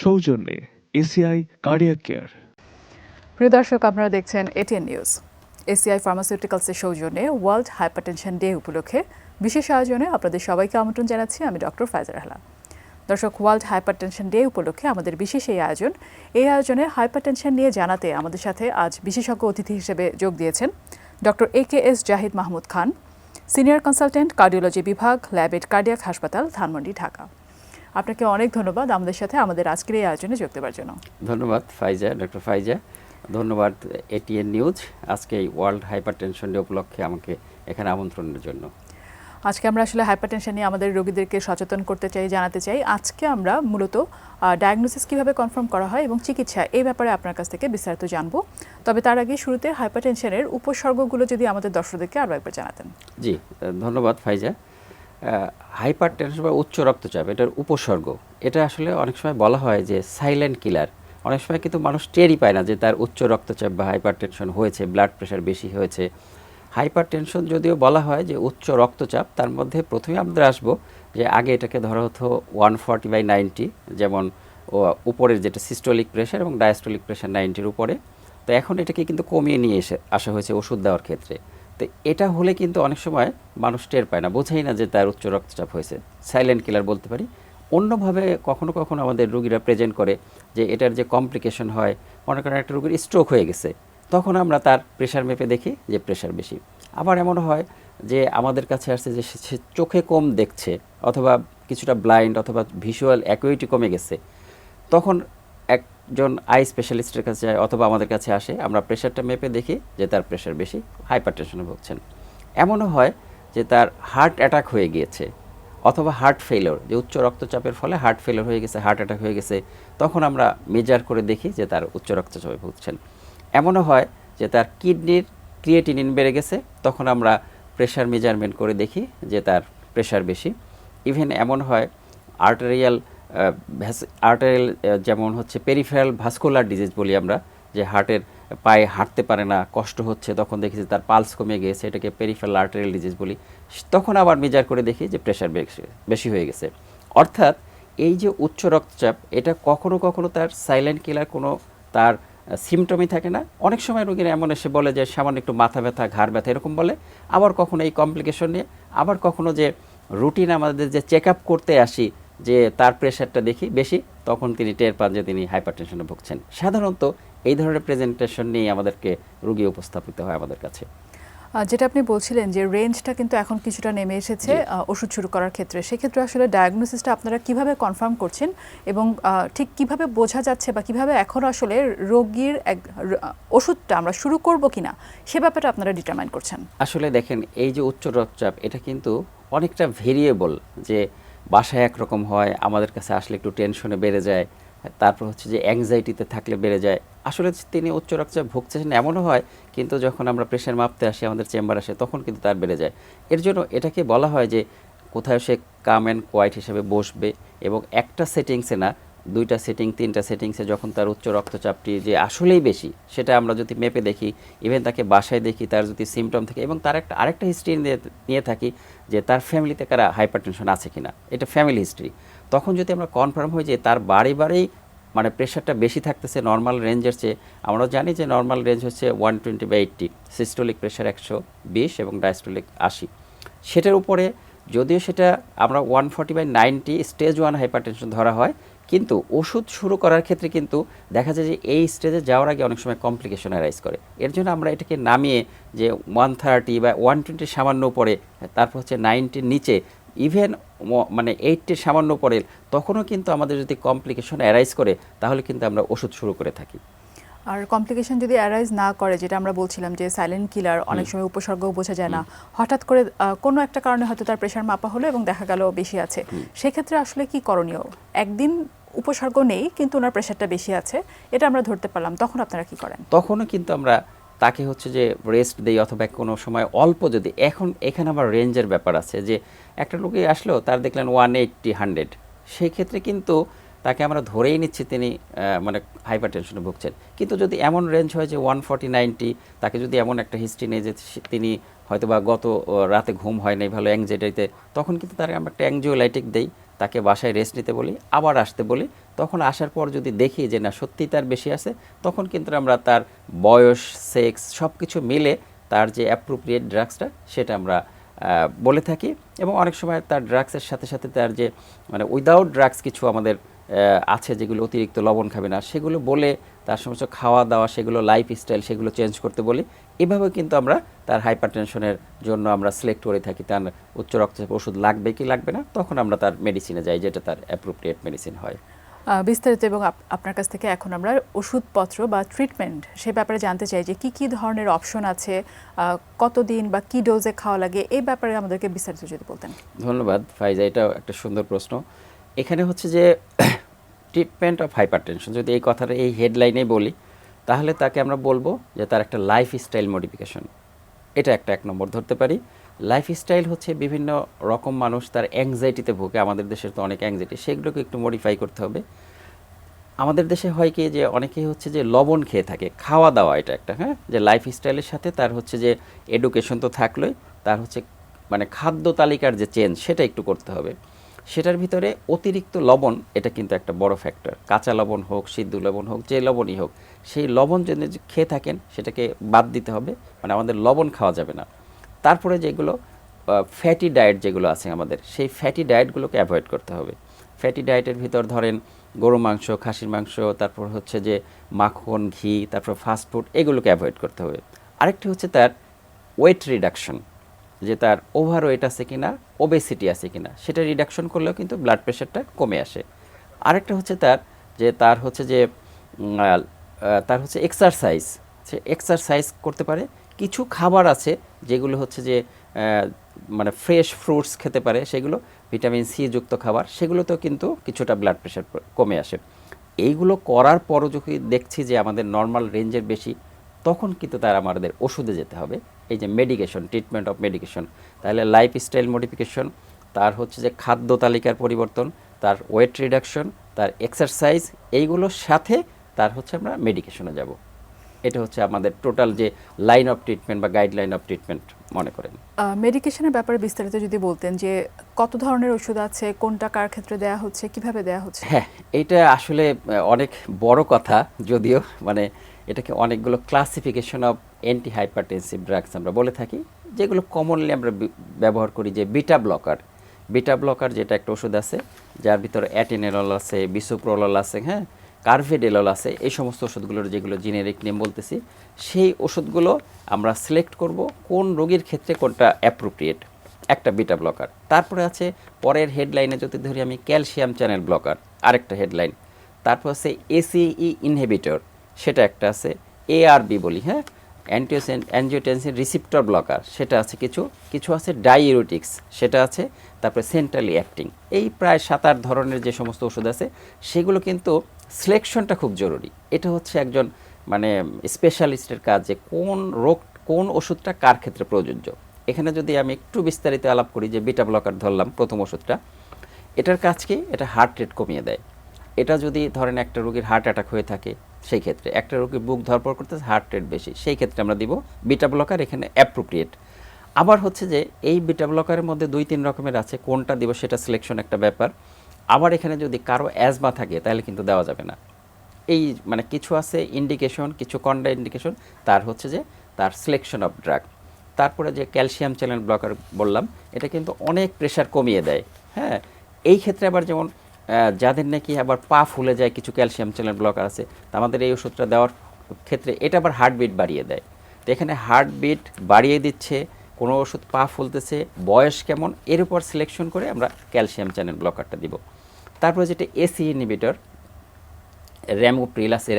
সৌজন্যে ACI cardiac care. প্রিয় দর্শক, আপনারা দেখছেন এটিএন নিউজ। এসিআই ফার্মাসিউটিক্যালসের সৌজন্যে ওয়ার্ল্ড হাইপারটেনশন ডে উপলক্ষে বিশেষ আয়োজনে আপনাদের সবাইকে আমন্ত্রণ জানাচ্ছি আমি ডক্টর ফাইজা রাহলা। দর্শক, ওয়ার্ল্ড হাইপারটেনশন ডে উপলক্ষে আমাদের বিশেষ এই আয়োজনে হাইপারটেনশন নিয়ে জানাতে আমাদের সাথে আজ বিশেষজ্ঞ অতিথি হিসেবে যোগ দিয়েছেন ডক্টর AKS জাহিদ মাহমুদ খান, সিনিয়র কনসালটেন্ট কার্ডিওলজি বিভাগ, ল্যাবেড কার্ডিয়াক হাসপাতাল, ধানমন্ডি, ঢাকা। আপনাকে অনেক ধন্যবাদ আমাদের সাথে আমাদের আজকের এই আয়োজনে যোগ দেওয়ার জন্য। ধন্যবাদ ফাইজা, ডক্টর ফাইজা। ধন্যবাদ এটিএন নিউজ আজকে এই ওয়ার্ল্ড হাইপারটেনশন ডে উপলক্ষে আমাকে এখানে আমন্ত্রণের জন্য। আজকে আমরা আসলে হাইপারটেনশন নিয়ে আমাদের রোগীদেরকে সচেতন করতে চাই, জানাতে চাই। আজকে আমরা মূলত ডায়াগনোসিস কীভাবে কনফার্ম করা হয় এবং চিকিৎসা এই ব্যাপারে আপনার কাছ থেকে বিস্তারিত জানবো। তবে তার আগে শুরুতে হাইপারটেনশনের উপসর্গগুলো যদি আমাদের দর্শকদেরকে আরও একবার জানাতেন। জি, ধন্যবাদ ফাইজা। হাইপারটেনশন বা উচ্চ রক্তচাপ এটার উপসর্গ, এটা আসলে অনেক সময় বলা হয় যে সাইলেন্ট কিলার। অনেক সময় কিন্তু মানুষ টেরই পায় না যে তার উচ্চ রক্তচাপ বা হাইপারটেনশন হয়েছে, ব্লাড প্রেশার বেশি হয়েছে। হাইপারটেনশন যদিও বলা হয় যে উচ্চ রক্তচাপ, তার মধ্যে প্রথমে আমরা আসবো যে আগে এটাকে ধরা হতো 140/90, যেমন উপরের যেটা সিস্টোলিক প্রেশার এবং ডায়াস্টোলিক প্রেশার 90-র উপরে। তো এখন এটাকে কিন্তু কমিয়ে নিয়ে আসা হয়েছে ওষুধ দেওয়ার ক্ষেত্রে। তো এটা হলে কিন্তু অনেক সময় মানুষ টের পায় না, বোঝেই না যে তার উচ্চ রক্তচাপ হয়েছে, সাইলেন্ট কিলার বলতে পারি। অন্যভাবে কখনো কখনো আমাদের রুগীরা প্রেজেন্ট করে যে এটার যে কমপ্লিকেশন হয়, মনে করেন একটা রুগীর স্ট্রোক হয়ে গেছে, তখন আমরা তার প্রেশার মেপে দেখি যে প্রেশার বেশি। আবার এমন হয় যে আমাদের কাছে আসছে যে সে চোখে কম দেখছে, অথবা কিছুটা ব্লাইন্ড, অথবা ভিজুয়াল অ্যাকুইটি কমে গেছে, তখন একজন আই স্পেশালিস্টের কাছে যায় অথবা আমাদের কাছে আসে, আমরা প্রেশারটা মেপে দেখি যে তার প্রেশার বেশি, হাইপারটেনশনে ভুগছেন। এমনও হয় যে তার হার্ট অ্যাটাক হয়ে গিয়েছে, অথবা হার্ট ফেলিওর, যে উচ্চ রক্তচাপের ফলে হার্ট ফেলিওর হয়ে গেছে, হার্ট অ্যাটাক হয়ে গেছে, তখন আমরা মেজার করে দেখি যে তার উচ্চ রক্তচাপে ভুগছেন। এমনও হয় যে তার কিডনির ক্রিয়েটিনিন বেড়ে গেছে, তখন আমরা প্রেশার মেজারমেন্ট করে দেখি যে তার প্রেশার বেশি। ইভেন এমন হয় আর্টেরিয়াল যেমন হচ্ছে পেরিফেরাল ভাস্কুলার ডিজিজ বলি আমরা, যে হার্টের পায়ে হাঁটতে পারে না, কষ্ট হচ্ছে, তখন দেখি যে তার পালস কমে গিয়েছে, এটাকে পেরিফেরাল আর্টেরিয়াল ডিজিজ বলি। তখন আবার মেজার করে দেখি যে প্রেশার বেশি হয়ে গেছে। অর্থাৎ এই যে উচ্চ রক্তচাপ, এটা কখনো কখনো তার সাইলেন্ট কিলার কোনো তার সিমটমই থাকে না। অনেক সময় রোগীরা এমন এসে বলে যে সামান্য একটু মাথা ব্যথা, ঘাড় ব্যথা এরকম বলে, আবার কখনো এই কমপ্লিকেশন নিয়ে, আবার কখনো যে রুটিন আমাদের যে চেক আপ করতে আসি যে তার প্রেশারটা দেখি বেশি, তখন তিনি টের পান যে তিনি হাইপারটেনশনে ভুগছেন। সাধারণত এই ধরনের প্রেজেন্টেশন নিয়ে আমাদেরকে রোগী উপস্থাপিত হয় আমাদের কাছে। যেটা আপনি বলছিলেন যে রেঞ্জটা কিন্তু এখন কিছুটা নেমে এসেছে ওষুধ শুরু করার ক্ষেত্রে, সেক্ষেত্রে আসলে ডায়াগনোসিসটা আপনারা কিভাবে কনফার্ম করছেন এবং ঠিক কিভাবে বোঝা যাচ্ছে বা কিভাবে এখন আসলে রোগীর ওষুধটা আমরা শুরু করব কিনা সে ব্যাপারটা আপনারা ডিটারমাইন করছেন? আসলে দেখেন, এই যে উচ্চ রক্তচাপ, এটা কিন্তু অনেকটা ভেরিয়েবল, যে বাসায় একরকম হয়, আমাদের কাছে আসলে একটু টেনশনে বেড়ে যায়, তারপর হচ্ছে যে অ্যাংজাইটিতে থাকলে বেড়ে যায়। আসলে তিনি উচ্চ রক্তচাপ ভুগছেন এমনও হয়, কিন্তু যখন আমরা প্রেশার মাপতে আসি, আমাদের চেম্বার আসে, তখন কিন্তু তার বেড়ে যায়। এর জন্য এটাকে বলা হয় যে কোথাও সে কাম অ্যান্ড কোয়াইট হিসেবে বসবে, এবং একটা সেটিংসে না, 2টা সেটিং, 3টা সেটিংসে যখন তার উচ্চ রক্তচাপটি যে আসলেই বেশি, সেটা আমরা যদি মেপে দেখি, ইভেন তাকে বাসায় দেখি, তার যদি সিমটম থাকে, এবং তার আরেকটা হিস্ট্রি নিয়ে থাকি যে তার ফ্যামিলিতে কারা হাইপারটেনশন আছে কিনা, এটা ফ্যামিলি হিস্ট্রি, তখন যদি আমরা কনফার্ম হই যে তার বাড়ি মানে প্রেশারটা বেশি থাকতেছে নর্মাল রেঞ্জের চেয়ে। আমরা জানি যে নর্মাল রেঞ্জ হচ্ছে 120/80, সিস্টোলিক প্রেশার 120 এবং ডায়াস্টোলিক 80। সেটার উপরে যদিও সেটা আমরা 140/90 স্টেজ 1 হাইপারটেনশন ধরা হয়, কিন্তু ওষুধ শুরু করার ক্ষেত্রে কিন্তু দেখা যায় যে এই স্টেজে যাওয়ার আগে অনেক সময় কমপ্লিকেশন অ্যারাইজ করে। এর জন্য আমরা এটাকে নামিয়ে যে 130 বা 120 সামান্য উপরে, তারপর হচ্ছে 90-র নিচে, ইভেন মানে 80-র সামান্য পরে, তখনও কিন্তু আমাদের যদি কমপ্লিকেশন অ্যারাইজ করে, তাহলে কিন্তু আমরা ওষুধ শুরু করে থাকি। আর কমপ্লিকেশন যদি অ্যারাইজ না করে, যেটা আমরা বলছিলাম যে সাইলেন্ট কিলার, অনেক সময় উপসর্গও বোঝা যায় না, হঠাৎ করে কোনো একটা কারণে হয়তো তার প্রেশার মাপা হলো এবং দেখা গেল বেশি আছে, সেক্ষেত্রে আসলে কি করণীয়? একদিন উপসর্গ নেই কিন্তু ওনার প্রেশারটা বেশি আছে, এটা আমরা ধরতে পারলাম, তখন আপনারা কি করেন? তখনও কিন্তু আমরা তাকে হচ্ছে যে রেস্ট দেই, অথবা কোনো সময় অল্প যদি, এখানে আবার রেঞ্জের ব্যাপার আছে, যে একটা রোগী আসলো, তার দেখলেন 180-100, সেই ক্ষেত্রে কিন্তু তাকে আমরা ধরেই নিচ্ছি তিনি মানে হাইপারটেনশনে ভুগছেন। কিন্তু যদি এমন রেঞ্জ হয় যে 140-90, তাকে যদি এমন একটা হিস্ট্রি নেই যে তিনি হয়তো বা গত রাতে ঘুম হয় নাই ভালো, অ্যাংজাইটিতে, তখন কিন্তু তার আমরা একটা অ্যাংজিওলাইটিক দেই, তাকে বাসায় রেস্ট নিতে বলি, আবার আসতে বলি। তখন আসার পর যদি দেখি যে না সত্যি তার বেশি আছে, তখন কিন্তু আমরা তার বয়স, সেক্স সব কিছু মিলে তার যে অ্যাপ্রোপ্রিয়েট ড্রাগসটা সেটা আমরা বলে থাকি। এবং অনেক সময় তার ড্রাগসের সাথে সাথে তার যে মানে উইদাউট ড্রাগস কিছু আমাদের আছে যেগুলো অতিরিক্ত লবণ খাবে না, সেগুলো বলে তার সমস্ত খাওয়া দাওয়া, সেগুলো লাইফস্টাইল, সেগুলো চেঞ্জ করতে বলি। এভাবে কিন্তু আমরা তার হাইপারটেনশনের জন্য আমরা সিলেক্ট করে থাকি তার উচ্চ রক্তচাপ ওষুধ লাগবে কি লাগবে না, তখন আমরা তার মেডিসিনে যাই যেটা তার অ্যাপ্রোপ্রিয়েট মেডিসিন হয়। বিস্তারিত এবং আপনার কাছ থেকে এখন আমরা ওষুধপত্র বা ট্রিটমেন্ট সে ব্যাপারে জানতে চাই যে কি ধরনের অপশন আছে, কতদিন বা কি ডোজে খাওয়া লাগে, এই ব্যাপারে আমাদেরকে বিস্তারিত যদি বলতেন। ধন্যবাদ ফাইজা, এটাও একটা সুন্দর প্রশ্ন। এখানে হচ্ছে যে ট্রিটমেন্ট অফ হাইপারটেনশন যদি এই কথাটা এই হেডলাইনে বলি, তাহলে তাকে আমরা বলবো যে তার একটা লাইফস্টাইল মডিফিকেশন, এটা এক নম্বর ধরতে পারি। লাইফস্টাইল হচ্ছে বিভিন্ন রকম মানুষ তার অ্যাংজাইটিতে ভোগে, আমাদের দেশের তো অনেক অ্যাংজাইটি, সেগুলোকে একটু মডিফাই করতে হবে। আমাদের দেশে হয় কি যে অনেকেই হচ্ছে যে লবণ খেয়ে থাকে, খাওয়া দাওয়া এটা একটা, হ্যাঁ, যে লাইফস্টাইলের সাথে তার হচ্ছে যে এডুকেশন তো থাকলোই, তার হচ্ছে মানে খাদ্য তালিকার যে চেঞ্জ সেটা একটু করতে হবে। সেটার ভিতরে অতিরিক্ত লবণ এটা কিন্তু একটা বড় ফ্যাক্টর। কাঁচা লবণ হোক, সিদ্ধ লবণ হোক, যে লবণই হোক, সেই লবণ যদি খেয়ে থাকেন সেটাকে বাদ দিতে হবে, মানে আমাদের লবণ খাওয়া যাবে না। তারপরে যেগুলো ফ্যাটি ডায়েট যেগুলো আছে আমাদের, সেই ফ্যাটি ডায়েটগুলোকে অ্যাভয়েড করতে হবে। ফ্যাটি ডায়েটের ভিতর ধরেন গরু মাংস, খাসির মাংস, তারপর হচ্ছে যে মাখন, ঘি, তারপর ফাস্টফুড, এগুলোকে অ্যাভয়েড করতে হবে। আরেকটি হচ্ছে তার ওয়েট রিডাকশন, যে তার ওভার ওয়েট আছে কিনা, ওবেসিটি আছে কিনা, সেটা রিডাকশন করলেও কিন্তু ব্লাড প্রেশারটা কমে আসে। আরেকটা হচ্ছে তার হচ্ছে যে তার হচ্ছে এক্সারসাইজ, সে এক্সারসাইজ করতে পারে। কিছু খাবার আছে যেগুলো হচ্ছে যে মানে ফ্রেশ ফ্রুটস খেতে পারে, সেগুলো ভিটামিন সি যুক্ত খাবার, সেগুলোতেও কিন্তু কিছুটা ব্লাড প্রেশার কমে আসে। এইগুলো করার পরও যদি দেখছি যে আমাদের নর্মাল রেঞ্জের বেশি, তখন কিন্তু তার আমাদের ওষুধে যেতে হবে। এই যে মেডিকেশন, ট্রিটমেন্ট অফ মেডিকেশন, তাহলে লাইফস্টাইল মডিফিকেশন, তার হচ্ছে যে খাদ্য তালিকার পরিবর্তন, তার ওয়েট রিডাকশন, তার এক্সারসাইজ, এইগুলোর সাথে তার হচ্ছে আমরা মেডিকেশনে যাব। এটা হচ্ছে আমাদের টোটাল যে লাইন অফ ট্রিটমেন্ট বা গাইডলাইন অফ ট্রিটমেন্ট মনে করেন। মেডিকেশনের ব্যাপারে বিস্তারিত যদি বলতেন যে কত ধরনের ওষুধ আছে, কোনটা কার ক্ষেত্রে দেয়া হচ্ছে, কিভাবে দেয়া হচ্ছে। হ্যাঁ, এটা আসলে অনেক বড় কথা, যদিও মানে এটাকে অনেকগুলো classification of anti hypertensive drugs আমরা বলে থাকি, যেগুলো কমনলি আমরা ব্যবহার করি। যে বিটা ব্লকার যেটা একটা ওষুধ আছে, যার ভিতরে অ্যাটেনেরল আছে, বিসোপ্রোলল আছে, হ্যাঁ, কার্ভেডেলল আছে, এই সমস্ত ওষুধগুলোর যেগুলো জেনেরিক নেম বলতেছি, সেই ওষুধগুলো আমরা সিলেক্ট করব কোন রোগীর ক্ষেত্রে কোনটা অ্যাপ্রোপ্রিয়েট, একটা বিটা ব্লকার। তারপরে আছে পরের হেডলাইনে যদি ধরি আমি ক্যালসিয়াম চ্যানেল ব্লকার, আরেকটা হেডলাইন। তারপর আছে এসিই ইনহিবিটর, সেটা একটা আছে। এআরবি বলি, হ্যাঁ, অ্যাঞ্জিওটেনসিন রিসিপ্টর ব্লকার, সেটা আছে। কিছু আছে ডাইউরেটিক্স, সেটা আছে। তারপরে সেন্ট্রালি অ্যাক্টিং, এই প্রায় 7-8 ধরনের যে সমস্ত ওষুধ আছে, সেগুলো কিন্তু সিলেকশনটা খুব জরুরি। এটা হচ্ছে একজন মানে স্পেশালিস্টের কাজ, যে কোন ওষুধটা কার ক্ষেত্রে প্রযোজ্য। এখানে যদি আমি একটু বিস্তারিত আলাপ করি, যে বিটা ব্লকার ধরলাম প্রথম ওষুধটা, এটার কাজ কি, এটা হার্ট রেট কমিয়ে দেয়। এটা যদি ধরেন একটা রোগীর হার্ট অ্যাটাক হয়ে থাকে, সেই ক্ষেত্রে একটা রোগীর বুক ধরপড় করতেছে, হার্ট রেট বেশি, সেই ক্ষেত্রে আমরা দিব বিটা ব্লকার, এখানে অ্যাপ্রোপ্রিয়েট। আবার হচ্ছে যে এই বিটা ব্লকারের মধ্যে 2-3 রকমের আছে, কোনটা দিব সেটা সিলেকশন একটা ব্যাপার। আবার এখানে যদি কারো অ্যাজমা থাকে তাহলে কিন্তু দেওয়া যাবে না। এই মানে কিছু আছে ইন্ডিকেশন, কিছু কন্ডা ইন্ডিকেশন, তার হচ্ছে যে তার সিলেকশন অফ ড্রাগ। তারপরে যে ক্যালসিয়াম চ্যানেল ব্লকার বললাম, এটা কিন্তু অনেক প্রেশার কমিয়ে দেয়, হ্যাঁ। এই ক্ষেত্রে আবার যেমন যাদের নাকি আবার পা ফুলে যায়, কিছু ক্যালসিয়াম চ্যানেল ব্লকার আছে, তা আমাদের এই ওষুধটা দেওয়ার ক্ষেত্রে এটা আবার হার্টবিট বাড়িয়ে দেয়। তো এখানে হার্টবিট বাড়িয়ে দিচ্ছে, কোনো ওষুধ পা ফুলতেছে, বয়স কেমন, এর উপর সিলেকশন করে আমরা ক্যালসিয়াম চ্যানেল ব্লকারটা দিব। তারপরে যেটা এসি ইনহিবিটর, র্যামোপ্রিল আছে,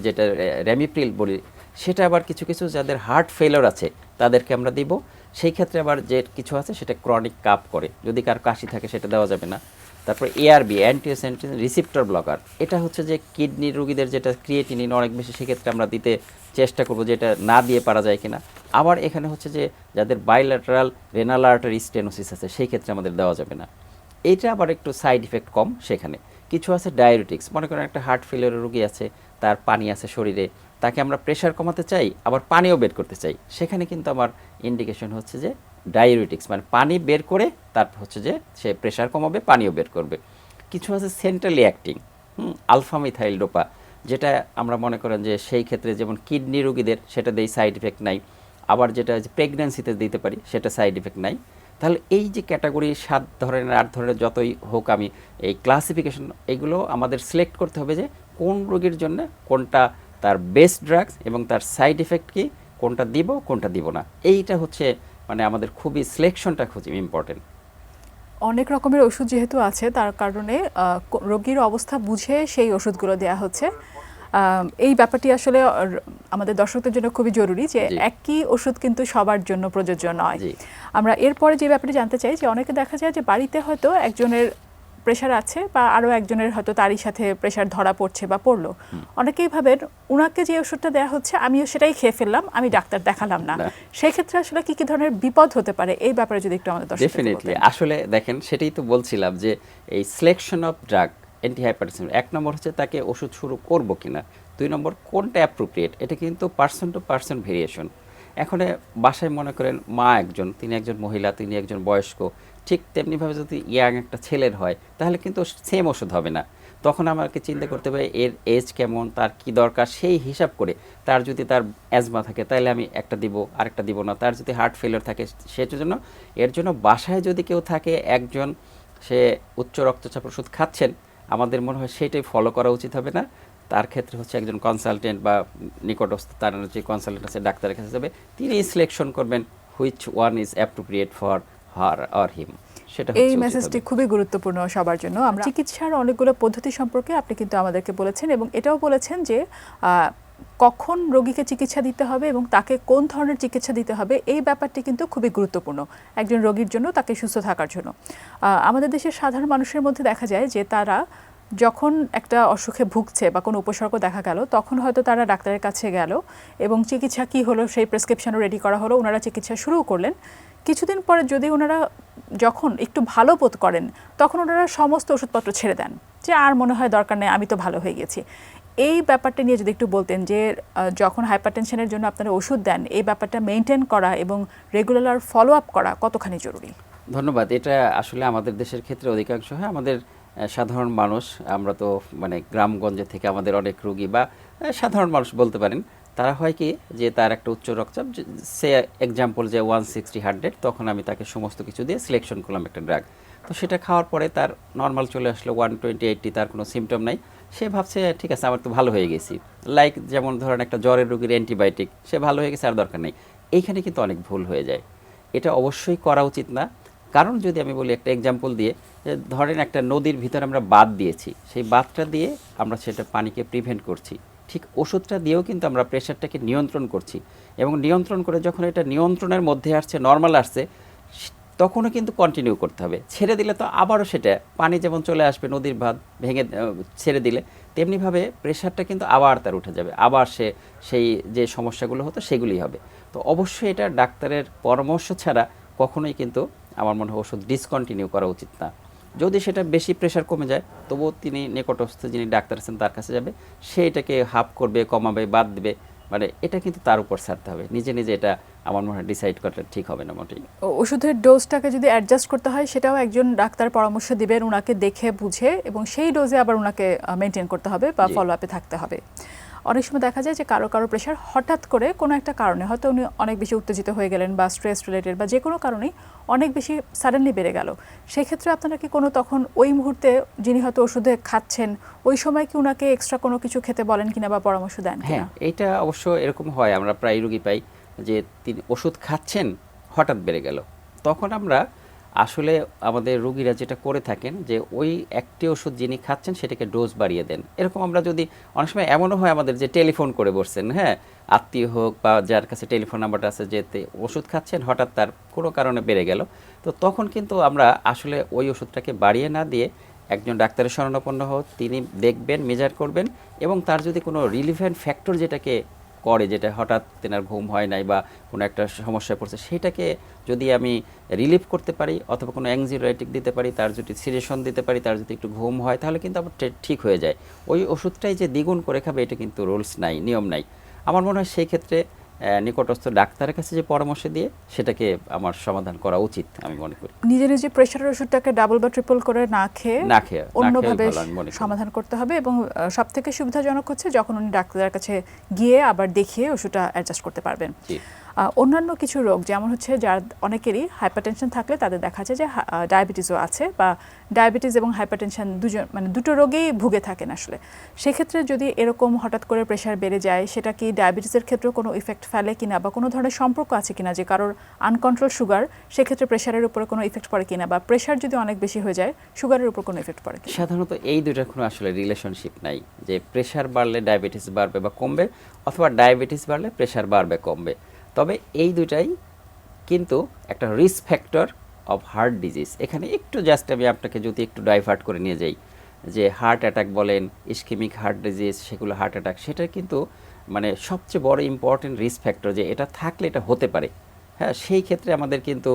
যেটা র্যামিপ্রিল বলি, সেটা আবার কিছু যাদের হার্ট ফেলার আছে তাদেরকে আমরা দিব। সেই ক্ষেত্রে আবার যে কিছু আছে সেটা ক্রনিক কাপ করে, যদি কার কাশি থাকে সেটা দেওয়া যাবে না। তারপর এআরবি, অ্যান্টিওসেন্টিন রিসিপ্টর ব্লকার, এটা হচ্ছে যে কিডনি রোগীদের যেটা ক্রিয়েটিনিন অনেক বেশি, সেক্ষেত্রে আমরা দিতে চেষ্টা করব যে এটা না দিয়ে পারা যায় কিনা। আবার এখানে হচ্ছে যে যাদের বাইল্যাটারাল রেনাল আর্টারি স্টেনোসিস আছে, সেই ক্ষেত্রে আমাদের দেওয়া যাবে না। এইটা আবার একটু সাইড ইফেক্ট কম সেখানে। কিছু আছে ডায়াবেটিক্স, মনে করেন একটা হার্ট ফেলিওরের রোগী আছে, তার পানি আছে শরীরে, তাকে আমরা প্রেশার কমাতে চাই, আবার পানিও বের করতে চাই, সেখানে কিন্তু আমার ইন্ডিকেশন হচ্ছে যে ডায়ুরেটিক্স, মানে পানি বের করে তারপর হচ্ছে যে সে প্রেশার কমাবে, পানিও বের করবে। কিছু আছে centrally acting, alpha methyl dopa, যেটা আমরা মনে করেন যে সেই ক্ষেত্রে যেমন কিডনি রোগীদের সেটা দিয়ে সাইড ইফেক্ট নাই, আবার যেটা প্রেগন্যান্সিতে দিতে পারি সেটা সাইড ইফেক্ট নাই। তাহলে এই যে ক্যাটাগরি 7 ধরনের 8 ধরনের যতই হোক, আমি এই ক্লাসিফিকেশন এগুলো আমাদের সিলেক্ট করতে হবে যে কোন রোগীর জন্য কোনটা তার বেস্ট ড্রাগস এবং তার সাইড ইফেক্ট কি, কোনটা দিব কোনটা দিব না, এইটা হচ্ছে মানে আমাদের খুবই সিলেকশনটা খুব ইম্পর্টেন্ট। অনেক রকমের ওষুধ যেহেতু আছে তার কারণে রোগীর অবস্থা বুঝে সেই ওষুধগুলো দেওয়া হচ্ছে। এই ব্যাপারটি আসলে আমাদের দর্শকদের জন্য খুবই জরুরি যে একই ওষুধ কিন্তু সবার জন্য প্রযোজ্য নয়। আমরা এরপরে যে ব্যাপারটি জানতে চাই যে অনেকে দেখা যায় যে বাড়িতে হয়তো একজনের প্রেশার আছে বা আরও একজনের হয়তো তারই সাথে প্রেশার ধরা পড়ছে বা পড়লো, অনেকেই ভাবেন উনাকে যে ওষুধটা দেওয়া হচ্ছে আমিও সেটাই খেয়ে ফেললাম, আমি ডাক্তার দেখালাম না। সেই ক্ষেত্রে আসলে কি কি ধরনের বিপদ হতে পারে এই ব্যাপারে যদি একটু আমাদের দর্শকদের ডেফিনেটলি আসলে দেখেন, সেটাই তো বলছিলাম যে এই selection of drug anti hypertension, 1 নম্বর হচ্ছে তাকে ওষুধ শুরু করব কিনা, 2 নম্বর কোনটা অ্যাপ্রোপ্রিয়েট, এটা কিন্তু পার্সন টু পার্সন ভেরিয়েশন। এখন বাসায় মনে করেন মা একজন, তিনি একজন মহিলা, তিনি একজন বয়স্ক, ঠিক তেমনিভাবে যদি ইয়াং একটা ছেলের হয় তাহলে কিন্তু সেম ওষুধ হবে না। তখন আমাকে চিন্তা করতে হবে এর এজ কেমন, তার কি দরকার, সেই হিসাব করে তার যদি তার অ্যাজমা থাকে তাহলে আমি একটা দিব, আরেকটা দিব না। তার যদি হার্ট ফেলিওর থাকে সেটার জন্য, এর জন্য বাসায় যদি কেউ থাকে একজন, সে উচ্চ রক্তচাপ ওষুধ খাচ্ছেন, আমাদের মনে হয় সেইটাই ফলো করা উচিত হবে না। তার ক্ষেত্রে হচ্ছে একজন কনসালটেন্ট বা নিকটস্থ তার যে কনসালটেন্ট আছে ডাক্তারের কাছে যাবে, তিনি সিলেকশন করবেন which one is appropriate for her or him. এই মেসেজটি খুবই গুরুত্বপূর্ণ সবার জন্য। আমরা চিকিৎসার অনেকগুলো পদ্ধতি সম্পর্কে আপনি কিন্তু আমাদেরকে বলেছেন এবং এটাও বলেছেন যে কখন রোগীকে চিকিৎসা দিতে হবে এবং তাকে কোন ধরনের চিকিৎসা দিতে হবে, এই ব্যাপারটি কিন্তু খুবই গুরুত্বপূর্ণ একজন রোগীর জন্য, তাকে সুস্থ থাকার জন্য। আমাদের দেশের সাধারণ মানুষের মধ্যে দেখা যায় যে তারা যখন একটা অসুখে ভুগছে বা কোনো উপসর্গ দেখা গেল তখন হয়তো তারা ডাক্তারের কাছে গেল এবং চিকিৎসা কী হলো সেই প্রেসক্রিপশনও রেডি করা হলো, ওনারা চিকিৎসা শুরু করলেন। কিছুদিন পরে যদি ওনারা যখন একটু ভালো বোধ করেন তখন ওনারা সমস্ত ওষুধপত্র ছেড়ে দেন যে আর মনে হয় দরকার নেই, আমি তো ভালো হয়ে গেছি। এই ব্যাপারটা নিয়ে যদি একটু বলতেন যে যখন হাইপারটেনশনের জন্য আপনারা ওষুধ দেন এই ব্যাপারটা মেনটেন করা এবং রেগুলার ফলো আপ করা কতখানি জরুরি? ধন্যবাদ। এটা আসলে আমাদের দেশের ক্ষেত্রে অধিকাংশ হয় আমাদের সাধারণ মানুষ, আমরা তো মানে গ্রামগঞ্জে থেকে আমাদের অনেক রোগী বা সাধারণ মানুষ বলতে পারেন, তারা হয় কি যে তার একটা উচ্চ রক্তচাপ, সে এক্সাম্পল যে 160/100, তখন আমি তাকে সমস্ত কিছু দিয়ে সিলেকশন করলাম একটা ড্রাগ। তো সেটা খাওয়ার পরে তার নর্মাল চলে আসলো 120/80, তার কোনো সিমটম নাই। সে ভাবছে ঠিক আছে আমার তো ভালো হয়ে গেছি, লাইক যেমন ধরেন একটা জ্বরের রোগীর অ্যান্টিবায়োটিক, সে ভালো হয়ে গেছে আর দরকার নেই। এইখানে কিন্তু অনেক ভুল হয়ে যায়, এটা অবশ্যই করা উচিত না। কারণ যদি আমি বলি একটা এক্সাম্পল দিয়ে, ধরেন একটা নদীর ভিতরে আমরা বাঁধ দিয়েছি, সেই বাঁধটা দিয়ে আমরা সেটা পানিকে প্রিভেন্ট করছি, ঠিক ওষুধটা দিয়েও কিন্তু আমরা প্রেশারটাকে নিয়ন্ত্রণ করছি। এবং নিয়ন্ত্রণ করে যখন এটা নিয়ন্ত্রণের মধ্যে আসছে, নর্মাল আসছে, তখনও কিন্তু কন্টিনিউ করতে হবে। ছেড়ে দিলে তো আবারও সেটা পানি যেমন চলে আসবে, নদীর বাঁধ ভেঙে ছেড়ে দিলে তেমনিভাবে প্রেশারটা কিন্তু আবার তার উঠে যাবে, আবার সেই যে সমস্যাগুলো হতো সেগুলি হবে। তো অবশ্যই এটা ডাক্তারের পরামর্শ ছাড়া কখনোই কিন্তু আমার মনে হয় ওষুধ ডিসকন্টিনিউ করা উচিত না। যদি সেটা বেশি প্রেশার কমে যায় তবুও তিনি নিকটস্থ যিনি ডাক্তার আছেন তার কাছে যাবে, সে এটাকে হাফ করবে, কমাবে, বাদ দেবে, মানে এটা কিন্তু তার উপর ছাড়তে হবে। নিজে নিজে এটা আমার মনে হয় ডিসাইড করাটা ঠিক হবে না মোটেই। ওষুধের ডোজটাকে যদি অ্যাডজাস্ট করতে হয় সেটাও একজন ডাক্তার পরামর্শ দিবেন ওনাকে দেখে বুঝে, এবং সেই ডোজে আবার ওনাকে মেনটেন করতে হবে বা ফলো আপে থাকতে হবে। অনেক সময় দেখা যায় যে কারো প্রেশার হঠাৎ করে কোনো একটা কারণে, হয়তো উনি অনেক বেশি উত্তেজিত হয়ে গেলেন বা স্ট্রেস রিলেটেড বা যে কোনো কারণেই অনেক বেশি সাডেনলি বেড়ে গেল, সেক্ষেত্রে আপনারা কি কোনো তখন ওই মুহূর্তে যিনি হয়তো ওষুধে খাচ্ছেন ওই সময় কি ওনাকে এক্সট্রা কোনো কিছু খেতে বলেন কিনা বা পরামর্শ দেন? হ্যাঁ, এটা অবশ্য এরকম হয়, আমরা প্রায় রোগী পাই যে তিনি ওষুধ খাচ্ছেন হঠাৎ বেড়ে গেল, তখন আমরা আসলে আমাদের রোগীরা যেটা করে থাকেন যে ওই একটি ওষুধ যিনি খাচ্ছেন সেটাকে ডোজ বাড়িয়ে দেন। এরকম আমরা যদি অনেক সময় এমনও হয় আমাদের যে টেলিফোন করে বসছেন, হ্যাঁ, আত্মীয় হোক বা যার কাছে টেলিফোন নাম্বারটা আছে, যেতে ওষুধ খাচ্ছেন হঠাৎ তার কোনো কারণে বেড়ে গেল, তো তখন কিন্তু আমরা আসলে ওই ওষুধটাকে বাড়িয়ে না দিয়ে একজন ডাক্তারের শরণাপন্ন হোক, তিনি দেখবেন, মেজার করবেন, এবং তার যদি কোনো রিলিভেন্ট ফ্যাক্টর যেটাকে করে, যেটা হঠাৎ তেনার ঘুম হয় নাই বা কোনো একটা সমস্যায় পড়ছে, সেটাকে যদি আমি রিলিভ করতে পারি অথবা কোনো অ্যাংজিওলাইটিক দিতে পারি, তার যদি সিরেশন দিতে পারি, তার যদি একটু ঘুম হয়, তাহলে কিন্তু আবার ঠিক হয়ে যায়। ওই ওষুধটাই যে দ্বিগুণ করে খাবে এটা কিন্তু রুলস নাই, নিয়ম নাই। আমার মনে হয় সেই ক্ষেত্রে নিকটস্থ ডাক্তারের কাছে যে পরামর্শ দিয়ে সেটাকে আমার সমাধান করা উচিত আমি মনে করি। নিজে নিজে প্রেশারের ওষুধটাকে ডাবল বা ট্রিপল করে না খেয়ে অন্যভাবে ভালো আমি মনে করি। সমাধান করতে হবে, এবং সব থেকে সুবিধাজনক হচ্ছে যখন উনি ডাক্তারের কাছে গিয়ে আবার দেখিয়ে ওষুধটা অ্যাডজাস্ট করতে পারবেন। জি। অন্যান্য কিছু রোগ যেমন হচ্ছে যার অনেকেরই হাইপারটেনশন থাকলে তাদের দেখা যায় যে ডায়াবেটিসও আছে, বা ডায়াবেটিস এবং হাইপারটেনশন দুটো রোগেই ভুগে থাকেন আসলে। সেক্ষেত্রে যদি এরকম হঠাৎ করে প্রেশার বেড়ে যায়, সেটা কি ডায়াবেটিসের ক্ষেত্রেও কোনো ইফেক্ট ফেলে কিনা, বা কোনো ধরনের সম্পর্ক আছে কিনা, যে কারোর আনকন্ট্রোল সুগার সেক্ষেত্রে প্রেশারের উপরে কোনো ইফেক্ট পড়ে কিনা, বা প্রেশার যদি অনেক বেশি হয়ে যায় সুগারের উপর কোনো ইফেক্ট পড়ে কিনা? সাধারণত এই দুইটার কোনো আসলে রিলেশনশিপ নাই যে প্রেশার বাড়লে ডায়াবেটিস বাড়বে বা কমবে, অথবা ডায়াবেটিস বাড়লে প্রেশার বাড়বে কমবে। তবে এই দুটাই কিন্তু একটা risk factor of heart disease. এখানে একটু জাস্ট আমি আপনাকে যদি একটু ডাইভার্ট করে নিয়ে যাই, যে হার্ট অ্যাটাক বলেন, ইসকেমিক হার্ট ডিজিজ, সেগুলো হার্ট অ্যাটাক, সেটা কিন্তু মানে সবচেয়ে বড় ইম্পর্টেন্ট রিস্ক ফ্যাক্টর, যে এটা থাকলে এটা হতে পারে। হ্যাঁ, সেই ক্ষেত্রে আমাদের কিন্তু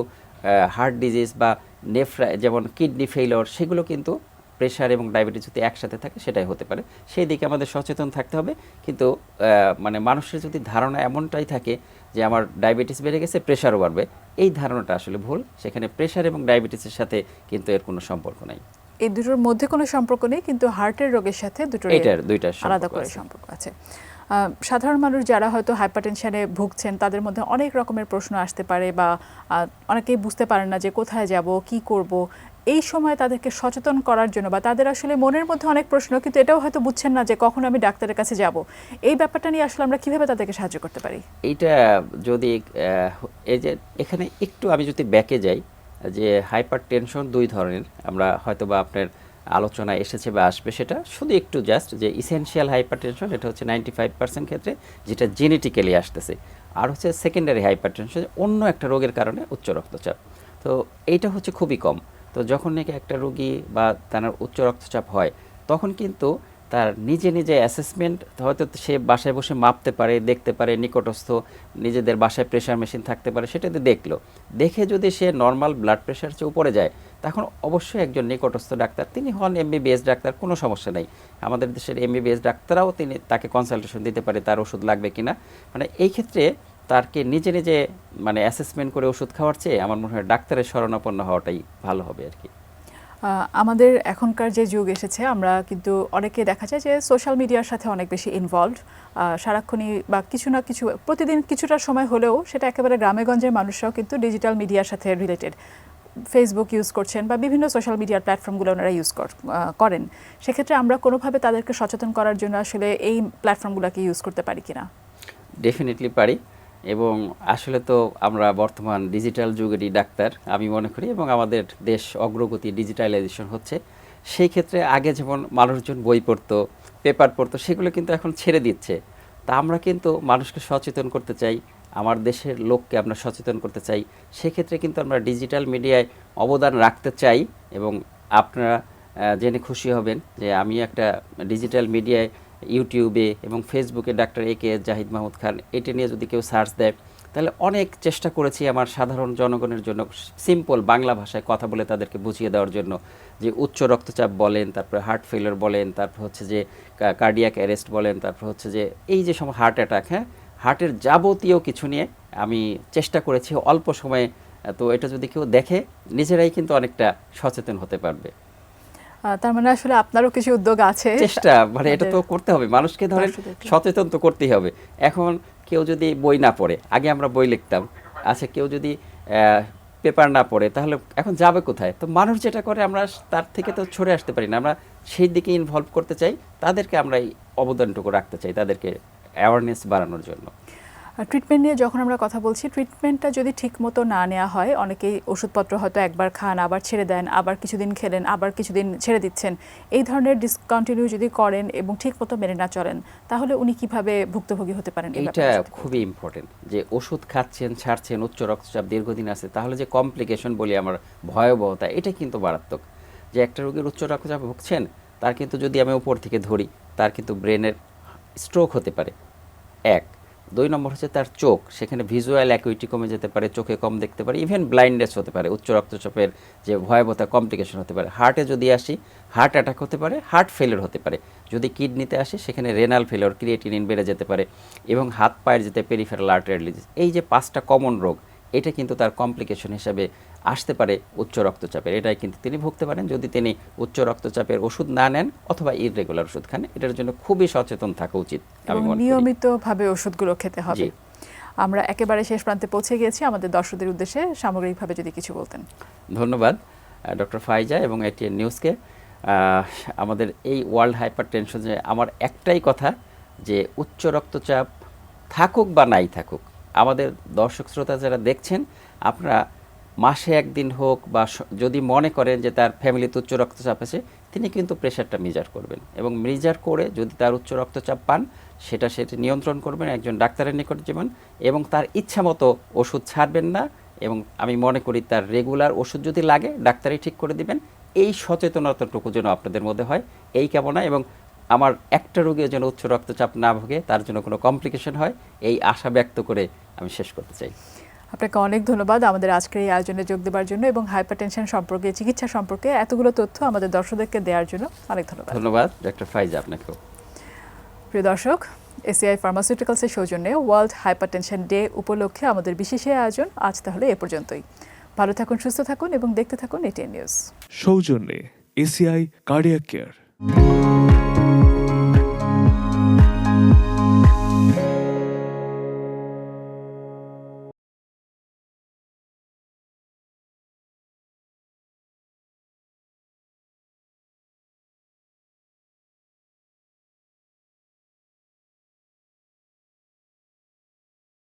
হার্ট ডিজিজ বা যেমন কিডনি ফেইলিওর, সেগুলো কিন্তু প্রেশার এবং ডায়াবেটিস যদি একসাথে থাকে সেটাই হতে পারে। সেই দিকে আমাদের সচেতন থাকতে হবে। কিন্তু মানে মানুষের যদি ধারণা এমনটাই থাকে যে আমার ডায়াবেটিস বেড়ে গেছে প্রেশারও বাড়বে, এই ধারণাটা আসলে ভুল। সেখানে প্রেশার এবং ডায়াবেটিসের সাথে কিন্তু এর কোনো সম্পর্ক নাই। এই দুটোর মধ্যে কোনো সম্পর্ক নেই, কিন্তু হার্টের রোগের সাথে দুটোর আলাদা করে সম্পর্ক আছে। সাধারণ মানুষ যারা হয়তো হাইপারটেনশনে ভুগছেন তাদের মধ্যে অনেক রকমের প্রশ্ন আসতে পারে, বা অনেকেই বুঝতে পারেন না যে কোথায় যাব, কি করব। এই সময় তাদেরকে সচেতন করার জন্য, বা তাদের আসলে মনের মধ্যে অনেক প্রশ্ন কিন্তু এটাও হয়তো বুঝছেন না যে কখন আমি ডাক্তারের কাছে যাব, এই ব্যাপারটা নিয়ে আসলে আমরা কিভাবে তাদেরকে সাহায্য করতে পারি? এইটা যদি এই যে এখানে একটু আমি যদি ব্যাকে যাই, যে হাইপার টেনশন দুই ধরনের, আমরা হয়তো বা আপনার আলোচনা এসেছে বা আসবে, সেটা শুধু একটু জাস্ট যে ইসেনশিয়াল হাইপার টেনশন, এটা হচ্ছে 95% ক্ষেত্রে যেটা জেনেটিক্যালি আসতেছে, আর হচ্ছে সেকেন্ডারি হাইপার টেনশন, অন্য একটা রোগের কারণে উচ্চ রক্তচাপ। তো এইটা হচ্ছে খুবই কম। তো যখন নাকি একটা রোগী বা তার উচ্চ রক্তচাপ হয়, তখন কিন্তু তার নিজে নিজে অ্যাসেসমেন্ট হয়তো সে বাসায় বসে মাপতে পারে, দেখতে পারে, নিকটস্থ নিজেদের বাসায় প্রেশার মেশিন থাকতে পারে, সেটাতে দেখলো, দেখে যদি সে নর্মাল ব্লাড প্রেশার চেয়ে উপরে যায়, তখন অবশ্যই একজন নিকটস্থ ডাক্তার, তিনি হন এমবিবিএস ডাক্তার, কোনো সমস্যা নেই। আমাদের দেশের এমবিবিএস ডাক্তাররাও তাকে কনসালটেশন দিতে পারে তার ওষুধ লাগবে কিনা। মানে এই ক্ষেত্রে তারকে নিজে নিজে মানে অ্যাসেসমেন্ট করে ওষুধ খাওয়ার চেয়ে আমার মনে হয় ডাক্তারের শরণাপন্ন হওয়াটাই ভালো হবে আর কি। আমাদের এখনকার যে যুগ এসেছে, আমরা কিন্তু অনেকে দেখা যায় যে সোশ্যাল মিডিয়ার সাথে অনেক বেশি ইনভলভড, সারাক্ষণই বা কিছু না কিছু প্রতিদিন কিছুটা সময় হলেও সেটা একেবারে গ্রামে গঞ্জের মানুষরাও কিন্তু ডিজিটাল মিডিয়ার সাথে রিলেটেড, ফেসবুক ইউজ করছেন বা বিভিন্ন সোশ্যাল মিডিয়ার প্ল্যাটফর্মগুলো ওনারা ইউজ করেন। সেক্ষেত্রে আমরা কোনোভাবে তাদেরকে সচেতন করার জন্য আসলে এই প্ল্যাটফর্মগুলোকে ইউজ করতে পারি কিনা? ডেফিনেটলি পারি, এবং আসলে তো আমরা বর্তমান ডিজিটাল যুগেরই ডাক্তার আমি মনে করি, এবং আমাদের দেশ অগ্রগতি ডিজিটালাইজেশন হচ্ছে। সেই ক্ষেত্রে আগে যেমন মানুষজন বই পড়তো, পেপার পড়তো, সেগুলো কিন্তু এখন ছেড়ে দিচ্ছে। তা আমরা কিন্তু মানুষকে সচেতন করতে চাই, আমার দেশের লোককে আমরা সচেতন করতে চাই। সেক্ষেত্রে কিন্তু আমরা ডিজিটাল মিডিয়ায় অবদান রাখতে চাই, এবং আপনারা জেনে খুশি হবেন যে আমি একটা ডিজিটাল মিডিয়ায় ইউটিউবে এবং ফেসবুকে ডাক্তার এ.কে.এস. জাহিদ মাহমুদ খান, এটা নিয়ে যদি কেউ সার্চ দেয়, তাহলে অনেক চেষ্টা করেছি আমার সাধারণ জনগণের জন্য সিম্পল বাংলা ভাষায় কথা বলে তাদেরকে বুঝিয়ে দেওয়ার জন্য, যে উচ্চ রক্তচাপ বলেন, তারপরে হার্ট ফেলিওর বলেন, তারপর হচ্ছে যে কার্ডিয়াক অ্যারেস্ট বলেন, তারপর হচ্ছে যে এই যে সময় হার্ট অ্যাটাক, হ্যাঁ, হার্টের যাবতীয় কিছু নিয়ে আমি চেষ্টা করেছি অল্প সময়ে। তো এটা যদি কেউ দেখে, নিজেরাই কিন্তু অনেকটা সচেতন হতে পারবে। তার মানে আসলে আপনারও কিছু উদ্যোগ আছে, চেষ্টা মানে এটা তো করতে হবে, মানুষকে ধরেন সচেতন তো করতেই হবে। এখন কেউ যদি বই না পড়ে, আগে আমরা বই লিখতাম, আচ্ছা কেউ যদি পেপার না পড়ে, তাহলে এখন যাবে কোথায়? তো মানুষ যেটা করে আমরা তার থেকে তো সরে আসতে পারি না, আমরা সেই দিকে ইনভলভ করতে চাই, তাদেরকে আমরা এই অবদানটুকু রাখতে চাই, তাদেরকে অ্যাওয়ারনেস বাড়ানোর জন্য। ট্রিটমেন্ট নিয়ে যখন আমরা কথা বলছি, ট্রিটমেন্টটা যদি ঠিকমতো না নেওয়া হয়, অনেকেই ওষুধপত্র হয়তো একবার খান, আবার ছেড়ে দেন, আবার কিছুদিন খেলেন, আবার কিছুদিন ছেড়ে দিচ্ছেন, এই ধরনের ডিসকন্টিনিউ যদি করেন এবং ঠিকমতো মেনে না চলেন, তাহলে উনি কিভাবে ভুক্তভোগী হতে পারেন? এটা খুবই ইম্পর্টেন্ট, যে ওষুধ খাচ্ছেন, ছাড়ছেন, উচ্চ রক্তচাপ দীর্ঘদিন আছে, তাহলে যে কমপ্লিকেশন বলি আমার, ভয়াবহতা, এটা কিন্তু মারাত্মক। যে একটা রোগীর উচ্চ রক্তচাপ ভুগছেন, তার কিন্তু যদি আমি উপর থেকে ধরি, তার কিন্তু ব্রেনের স্ট্রোক হতে পারে, এক। 2 নম্বর হচ্ছে তার চোখ, সেখানে ভিজুয়াল অ্যাকুইটি কমে যেতে পারে, চোখে কম দেখতে পারে, ইভেন ব্লাইন্ডনেস হতে পারে, উচ্চ রক্তচাপের যে ভয়াবহতা কমপ্লিকেশন হতে পারে। হার্টে যদি আসি, হার্ট অ্যাটাক হতে পারে, হার্ট ফেলিওর হতে পারে। যদি কিডনিতে আসে, সেখানে রেনাল ফেলিওর, ক্রিয়েটিনিন বেড়ে যেতে পারে, এবং হাত পায়ের যেতে পেরিফেরাল আর্টারি ডিজিজ। এই যে 5টা কমন রোগ, এটা কিন্তু তার কমপ্লিকেশন হিসাবে আসতে পারে উচ্চ রক্তচাপের। এটাই কিন্তু তিনি ভুগতে পারেন যদি তিনি উচ্চ রক্তচাপের ওষুধ না নেন অথবা ইররেগুলার ওষুধ খান। এটার জন্য খুবই সচেতন থাকা উচিত আমি এবং মনে করি। নিয়মিতভাবে ওষুধগুলো খেতে হবে। জি। আমরা একেবারে শেষ প্রান্তে পৌঁছে গিয়েছি। আমাদের দর্শকদের উদ্দেশ্যে সামগ্রিকভাবে যদি কিছু বলতেন। ধন্যবাদ ডক্টর ফাইজা এবং এটিএন নিউজকে। আমাদের এই ওয়ার্ল্ড হাইপার টেনশনে আমার একটাই কথা, যে উচ্চ রক্তচাপ থাকুক বা নাই থাকুক, আমাদের দর্শক শ্রোতা যারা দেখছেন, আপনারা মাসে একদিন হোক বা যদি মনে করেন যে তার ফ্যামিলিতে উচ্চ রক্তচাপ আছে, তিনি কিন্তু প্রেশারটা মেজার করবেন, এবং মেজার করে যদি তার উচ্চ রক্তচাপ পান সেটা নিয়ন্ত্রণ করবেন, একজন ডাক্তারের নিকট যাবেন, এবং তার ইচ্ছা মতো ওষুধ ছাড়বেন না। এবং আমি মনে করি তার রেগুলার ওষুধ যদি লাগে ডাক্তারই ঠিক করে দিবেন। এই সচেতনতাটুকু যেন আপনাদের মধ্যে হয়, এই কামনা। এবং আমার একটা রোগীর যেন উচ্চ রক্তচাপ না ভোগে, তার জন্য কোনো কমপ্লিকেশন হয়, এই আশা ব্যক্ত করে আমি শেষ করতে চাই। আপনাকে অনেক ধন্যবাদ আমাদের আজকের এই আয়োজনে যোগ দেওয়ার জন্য এবং হাইপারটেনশন সম্পর্কে, চিকিৎসা সম্পর্কে এতগুলো তথ্য আমাদের দর্শকদেরকে দেওয়ার জন্য অনেক ধন্যবাদ। ধন্যবাদ ডক্টর ফাইজা আপনাকেও। প্রিয় দর্শক, এসিআই ফার্মাসিউটিক্যালসের সৌজন্যে ওয়ার্ল্ড হাইপারটেনশন ডে উপলক্ষে আমাদের বিশেষ এই আয়োজন আজ তাহলে এ পর্যন্তই। ভালো থাকুন, সুস্থ থাকুন এবং দেখতে থাকুন এটিএন নিউজ। সৌজন্যে এসিআই কার্ডিয়াক কেয়ার।